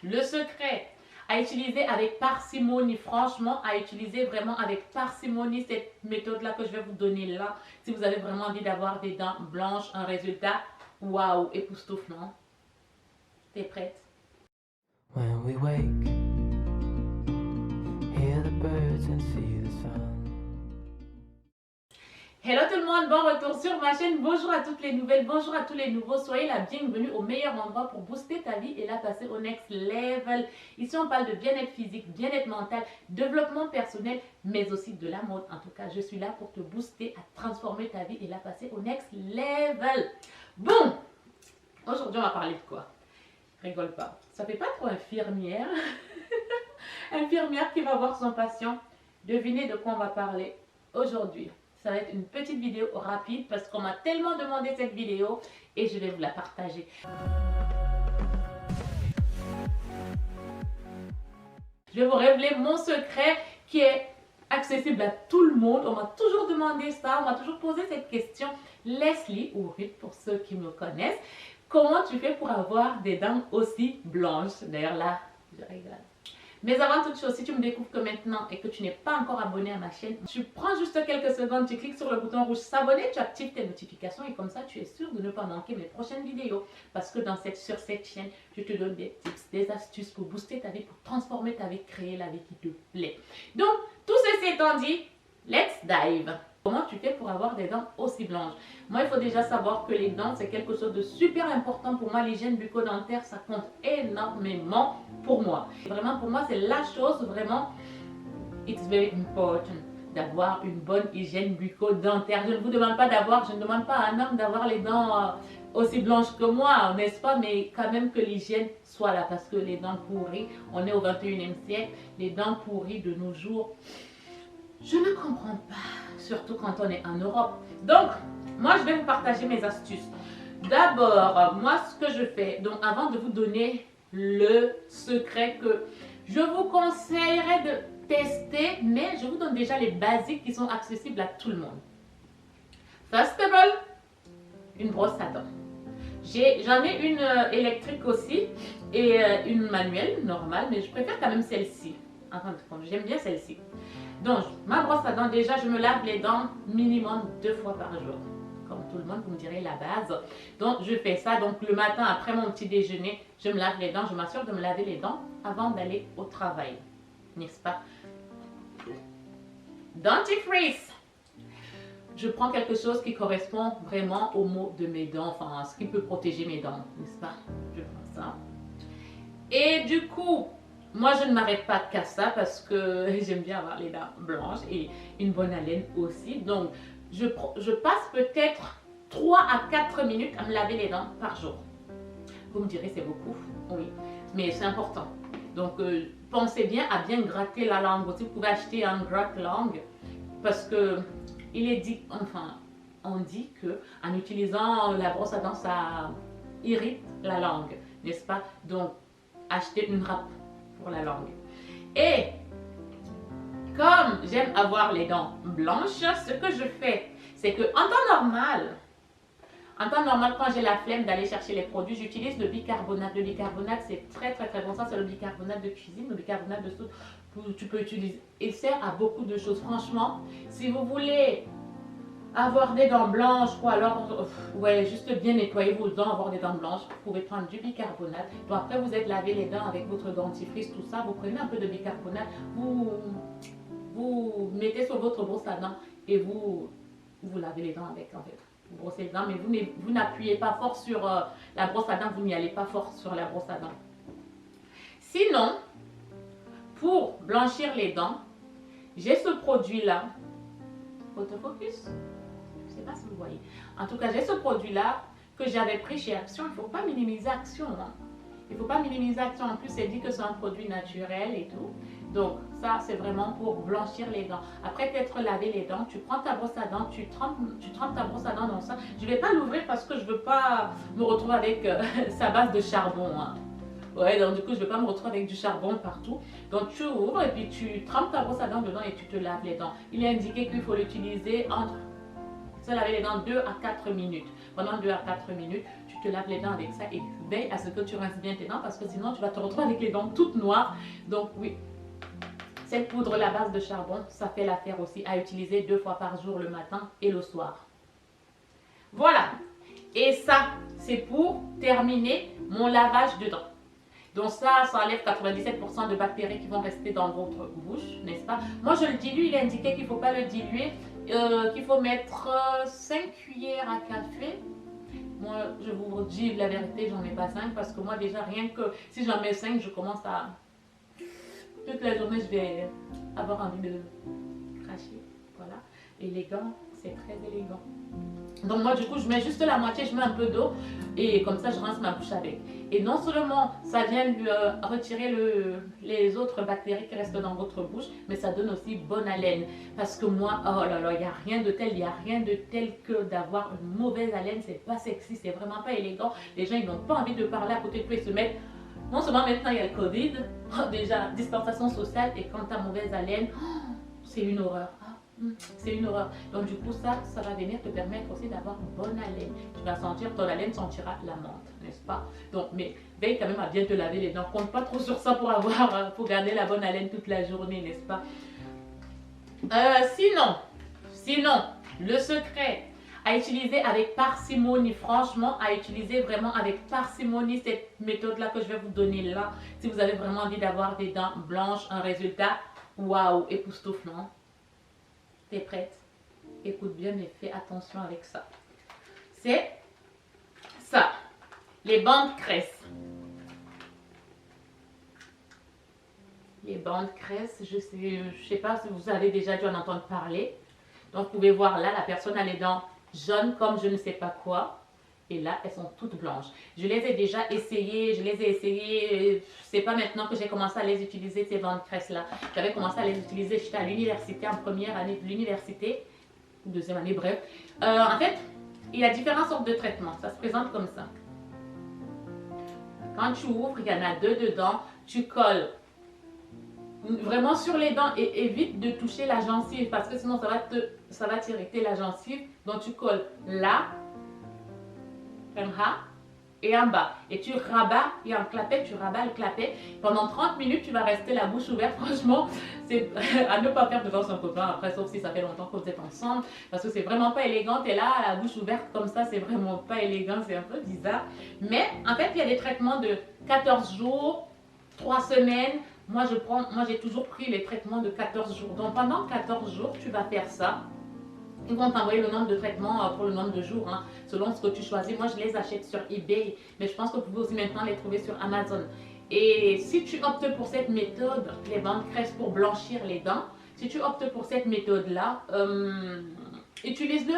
Le secret à utiliser avec parcimonie, franchement, à utiliser vraiment avec parcimonie cette méthode-là que je vais vous donner là, si vous avez vraiment envie d'avoir des dents blanches, un résultat, waouh, époustouflant. T'es prête? When we wake, hear the birds and see the sun. Hello tout le monde, bon retour sur ma chaîne. Bonjour à toutes les nouvelles, bonjour à tous les nouveaux. Soyez la bienvenue au meilleur endroit pour booster ta vie et la passer au next level. Ici, on parle de bien-être physique, bien-être mental, développement personnel, mais aussi de la mode. En tout cas, je suis là pour te booster, à transformer ta vie et la passer au next level. Bon, aujourd'hui, on va parler de quoi? Rigole pas. Ça fait pas trop infirmière. Infirmière qui va voir son patient. Devinez de quoi on va parler aujourd'hui. Ça va être une petite vidéo rapide parce qu'on m'a tellement demandé cette vidéo et je vais vous la partager. Je vais vous révéler mon secret qui est accessible à tout le monde. On m'a toujours demandé ça, on m'a toujours posé cette question. Leslie, ou Ruth pour ceux qui me connaissent, comment tu fais pour avoir des dents aussi blanches? D'ailleurs là, je rigole. Mais avant toute chose, si tu me découvres que maintenant et que tu n'es pas encore abonné à ma chaîne, tu prends juste quelques secondes, tu cliques sur le bouton rouge s'abonner, tu actives tes notifications et comme ça tu es sûr de ne pas manquer mes prochaines vidéos. Parce que sur cette chaîne, je te donne des tips, des astuces pour booster ta vie, pour transformer ta vie, créer la vie qui te plaît. Donc, tout ceci étant dit, let's dive! Comment tu fais pour avoir des dents aussi blanches? Moi, il faut déjà savoir que les dents, c'est quelque chose de super important pour moi. L'hygiène bucco-dentaire, ça compte énormément pour moi. Vraiment, pour moi, c'est la chose vraiment, it's very important d'avoir une bonne hygiène bucco-dentaire. Je ne vous demande pas je ne demande pas à un homme d'avoir les dents aussi blanches que moi, n'est-ce pas? Mais quand même que l'hygiène soit là parce que les dents pourries, on est au 21e siècle, les dents pourries de nos jours, je ne comprends pas, surtout quand on est en Europe. Donc, moi, je vais vous partager mes astuces. D'abord, moi, ce que je fais, donc avant de vous donner le secret que je vous conseillerais de tester, mais je vous donne déjà les basiques qui sont accessibles à tout le monde. First of all, une brosse à dents. J'en ai une électrique aussi et une manuelle normale, mais je préfère quand même celle-ci. En fin de compte, j'aime bien celle-ci. Donc, ma brosse à dents, déjà, je me lave les dents minimum 2 fois par jour. Comme tout le monde, vous me direz la base. Donc, je fais ça. Donc, le matin, après mon petit déjeuner, je me lave les dents. Je m'assure de me laver les dents avant d'aller au travail. N'est-ce pas? Dentifrice. Je prends quelque chose qui correspond vraiment au mot de mes dents. Enfin, ce qui peut protéger mes dents. N'est-ce pas? Je prends ça. Et du coup, moi, je ne m'arrête pas qu'à ça parce que j'aime bien avoir les dents blanches et une bonne haleine aussi. Donc, je passe peut-être 3 à 4 minutes à me laver les dents par jour. Vous me direz, c'est beaucoup? Oui, mais c'est important. Donc, pensez bien à bien gratter la langue. Aussi, vous pouvez acheter un gratte-langue parce que il est dit, enfin, on dit que en utilisant la brosse à dents, ça irrite la langue, n'est-ce pas? Donc, achetez une râpe pour la langue. Et comme j'aime avoir les dents blanches, ce que je fais, c'est que en temps normal, quand j'ai la flemme d'aller chercher les produits, j'utilise le bicarbonate. Le bicarbonate, c'est très bon. Ça, c'est le bicarbonate de cuisine, le bicarbonate de soude. Tu peux utiliser. Il sert à beaucoup de choses. Franchement, si vous voulez avoir des dents blanches ou alors ouais, juste bien nettoyer vos dents, avoir des dents blanches, vous pouvez prendre du bicarbonate. Donc après vous êtes lavé les dents avec votre dentifrice, tout ça, vous prenez un peu de bicarbonate, vous mettez sur votre brosse à dents et vous lavez les dents avec, en fait. Vous brossez les dents, mais vous n'appuyez pas fort sur la brosse à dents, vous n'y allez pas fort sur la brosse à dents. Sinon, pour blanchir les dents, j'ai ce produit là. Autofocus? Je ne sais pas si vous voyez. En tout cas, j'ai ce produit-là que j'avais pris chez Action. Il ne faut pas minimiser Action. Hein. Il ne faut pas minimiser Action. En plus, c'est dit que c'est un produit naturel et tout. Donc, ça, c'est vraiment pour blanchir les dents. Après t'être lavé les dents, tu prends ta brosse à dents, tu trempes ta brosse à dents dans ça. Je ne vais pas l'ouvrir parce que je ne veux pas me retrouver avec sa base de charbon. Hein. Ouais, donc du coup, je ne vais pas me retrouver avec du charbon partout. Donc, tu ouvres et puis tu trempes ta brosse à dents dedans et tu te laves les dents. Il est indiqué qu'il faut l'utiliser entre se laver les dents 2 à 4 minutes. Pendant 2 à 4 minutes, tu te laves les dents avec ça et veille à ce que tu rinces bien tes dents parce que sinon tu vas te retrouver avec les dents toutes noires. Donc oui, cette poudre la base de charbon, ça fait l'affaire aussi à utiliser 2 fois par jour, le matin et le soir. Voilà, et ça c'est pour terminer mon lavage de dents. Donc ça enlève 97% de bactéries qui vont rester dans votre bouche, n'est-ce pas? Moi je le dilue, il est indiqué qu'il ne faut pas le diluer, qu'il faut mettre 5 cuillères à café. Moi je vous dis la vérité, j'en ai pas 5 parce que moi déjà rien que si j'en mets 5, je commence à... Toute la journée je vais avoir envie de cracher, voilà. Et les gants, c'est très élégant. Donc moi du coup je mets juste la moitié, je mets un peu d'eau et comme ça je rince ma bouche avec. Et non seulement ça vient retirer les autres bactéries qui restent dans votre bouche, mais ça donne aussi bonne haleine. Parce que moi, oh là là, il n'y a rien de tel, que d'avoir une mauvaise haleine, c'est pas sexy, c'est vraiment pas élégant. Les gens ils n'ont pas envie de parler à côté de toi, ils se mettent... Non seulement maintenant il y a le Covid, déjà distanciation sociale, et quand tu as mauvaise haleine, c'est une horreur. C'est une horreur. Donc du coup ça va venir te permettre aussi d'avoir une bonne haleine. Tu vas sentir, ton haleine sentira la menthe, n'est-ce pas? Donc mais veille quand même à bien te laver les dents. Compte pas trop sur ça pour garder la bonne haleine toute la journée, n'est-ce pas? Sinon, le secret à utiliser avec parcimonie, franchement, à utiliser vraiment avec parcimonie cette méthode-là que je vais vous donner là, si vous avez vraiment envie d'avoir des dents blanches, un résultat, waouh, époustouflant. T'es prête? Écoute bien, mais fais attention avec ça. C'est ça, les bandes cresse. Les bandes cresse, je sais pas si vous avez déjà dû en entendre parler. Donc vous pouvez voir là, la personne a les dents jaunes comme je ne sais pas quoi. Et là, elles sont toutes blanches. Je les ai déjà essayées, c'est pas maintenant que j'ai commencé à les utiliser, ces bandes cresse-là. J'avais commencé à les utiliser, j'étais à l'université, en première année de l'université, deuxième année, bref. En fait, il y a différentes sortes de traitements, ça se présente comme ça. Quand tu ouvres, il y en a 2 dedans, tu colles vraiment sur les dents et évite de toucher la gencive parce que sinon ça va t'irriter la gencive. Donc tu colles là, en haut et en bas. Et tu rabats, il y a un clapet, tu rabats le clapet. Pendant 30 minutes, tu vas rester la bouche ouverte. Franchement, c'est à ne pas faire devant son copain après, sauf si ça fait longtemps que vous êtes ensemble. Parce que c'est vraiment pas élégant. Et là, la bouche ouverte comme ça, c'est vraiment pas élégant. C'est un peu bizarre. Mais en fait, il y a des traitements de 14 jours, 3 semaines. Moi, j'ai toujours pris les traitements de 14 jours. Donc, pendant 14 jours, tu vas faire ça. Ils vont t'envoyer le nombre de traitements pour le nombre de jours, hein, selon ce que tu choisis. Moi, je les achète sur eBay, mais je pense que vous pouvez aussi maintenant les trouver sur Amazon. Et si tu optes pour cette méthode, les bandes cresse pour blanchir les dents, si tu optes pour cette méthode-là, utilise-le,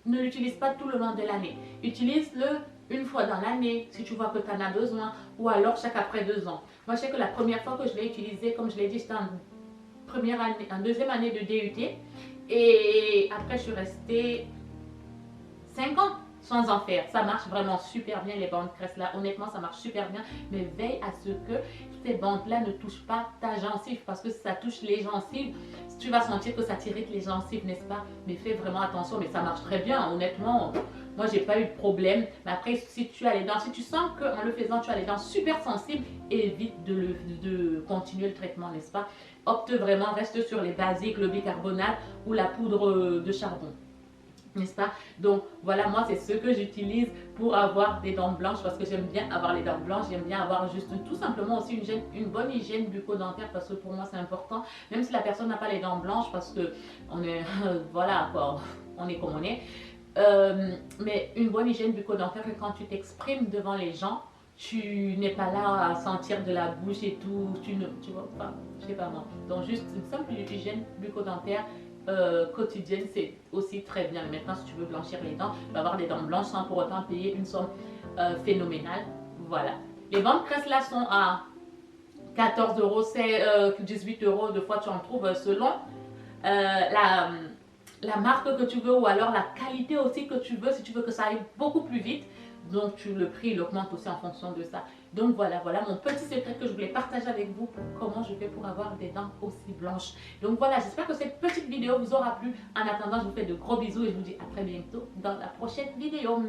ne l'utilise pas tout le long de l'année. Utilise-le une fois dans l'année, si tu vois que tu en as besoin, ou alors chaque après 2 ans. Moi, je sais que la première fois que je l'ai utilisé, comme je l'ai dit, c'était en deuxième année de DUT. Et après, je suis restée 5 ans sans en faire. Ça marche vraiment super bien, les bandes cresse là. Honnêtement, ça marche super bien. Mais veille à ce que ces bandes-là ne touchent pas ta gencive. Parce que si ça touche les gencives, tu vas sentir que ça t'irrite les gencives, n'est-ce pas? Mais fais vraiment attention. Mais ça marche très bien, honnêtement. Moi, j'ai pas eu de problème. Mais après, si tu as les dents, si tu sens qu'en le faisant, tu as les dents super sensibles, évite de continuer le traitement, n'est-ce pas? Opte vraiment, reste sur les basiques, le bicarbonate ou la poudre de charbon. N'est-ce pas? Donc voilà, moi c'est ce que j'utilise pour avoir des dents blanches parce que j'aime bien avoir les dents blanches, j'aime bien avoir juste tout simplement aussi une bonne hygiène bucco-dentaire parce que pour moi c'est important, même si la personne n'a pas les dents blanches parce que on est, voilà quoi, on est comme on est, mais une bonne hygiène bucco-dentaire que quand tu t'exprimes devant les gens, tu n'es pas là à sentir de la bouche et tout, tu vois pas, je sais pas moi. Donc juste une simple hygiène bucco-dentaire quotidienne, c'est aussi très bien. Maintenant, si tu veux blanchir les dents, tu vas avoir des dents blanches sans pour autant payer une somme phénoménale. Voilà. Les bandes cresse là sont à 14 euros, c'est 18 euros. De fois, tu en trouves selon la marque que tu veux ou alors la qualité aussi que tu veux, si tu veux que ça aille beaucoup plus vite. Donc le prix il augmente aussi en fonction de ça. Donc voilà mon petit secret que je voulais partager avec vous pour comment je fais pour avoir des dents aussi blanches. Donc voilà, j'espère que cette petite vidéo vous aura plu. En attendant, je vous fais de gros bisous et je vous dis à très bientôt dans la prochaine vidéo.